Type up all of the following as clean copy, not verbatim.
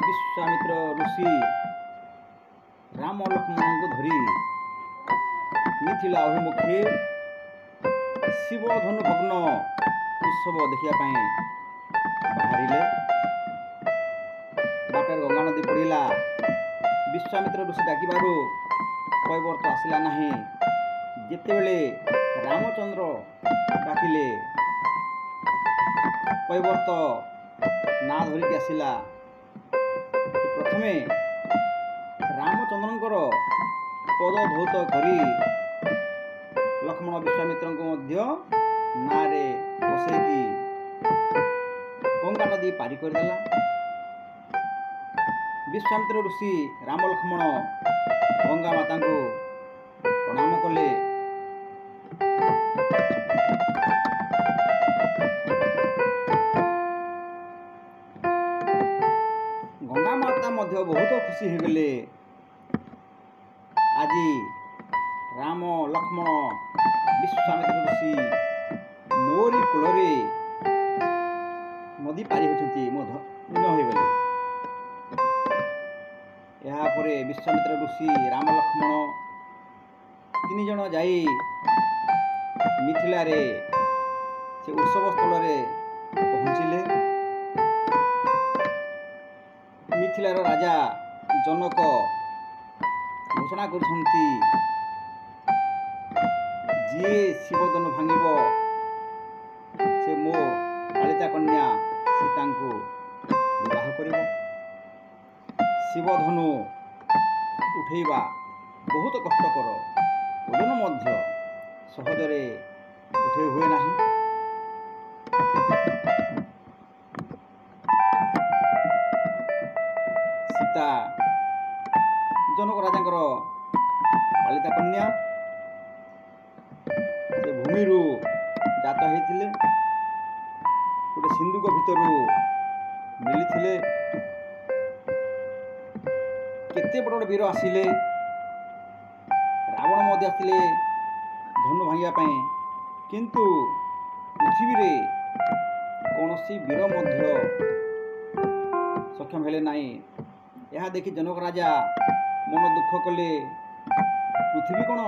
विश्वामित्र ऋषि राम लक्ष्मण को धरी मिथिला अभिमुखे शिव धनु भग्न उत्सव देखा बाहर बाटर गंगा नदी पड़ा। विश्वामित्र ऋषि डाकबार कैवर्त आसला ना। जितेबले रामचंद्र डाकिले कैवर्त ना धरिक आसला। प्रथमे रामचंद्र पद धौत करी लक्ष्मण विश्वामित्र ना रे बसैकी गंगा नदी पारी करदेला। विश्वामित्र ऋषि राम लक्ष्मण गंगा माता को प्रणाम कले। गंगा माता मध्य बहुत खुशी हो गले। आज राम लक्ष्मण विश्वामित्र ऋषि मोरी कूल नदी पारी होती मो धन्य हो गले। यापर विश्वामित्र ऋषि राम लक्ष्मण तीन जन जाई मिथिला रे से उत्सव स्थल पहुँचले। मिथिलार राजा जनक घोषणा करछंती जी शिवधनु भांगिब से मो ललिता कन्या सीता को विवाह करिब। शिवधनु उठेबा बहुत कष्टकर, ओजन मध्य सहजरे उठे हुए नहीं। सीता जनक राजा ललिता कन्या से भूमि जात होते गोटे सिंधुक भितर मिली। केते बड़ बड़ वीर आसिले, रावण मध्य आसिले धनु भांगा, किंतु पृथ्वी रे कौनसी वीर मध्य सक्षम हेले नहीं। यह देखि जनक राजा मन दुख कले। पृथ्वी कौन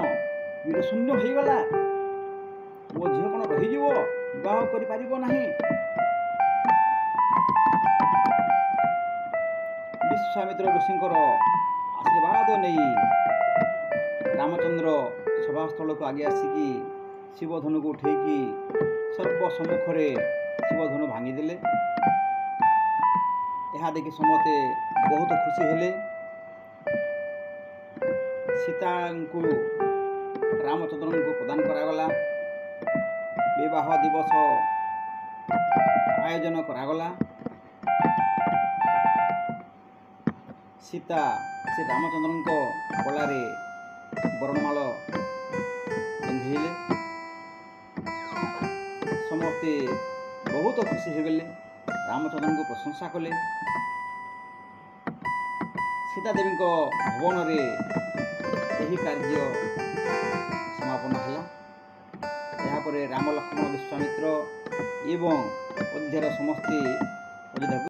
वीर शून्य हो गला, मो झील कौन रही विवाह कर। विश्वामित्र ऋषिंकर आशीर्वाद नहीं रामचंद्र सभास्थल को आगे आसिकी शिवधनु को उठेकी सर्वसम्मुखरे शिवधनु भांगीदेले। यह देखि समस्ते बहुत खुशी हेले। सीता को रामचंद्र को प्रदान करागला। विवाह दिवस आयोजन करागला। सीता से रामचंद्र गलारे बरणमाल पिंधेले। समस्ते बहुत खुशी हो गले, रामचंद्र को प्रशंसा कले। सीता देवी भवन रे यही कार्य समापन है। यापर राम लक्ष्मण विश्वामित्र एवं अयोध्यार समस्ते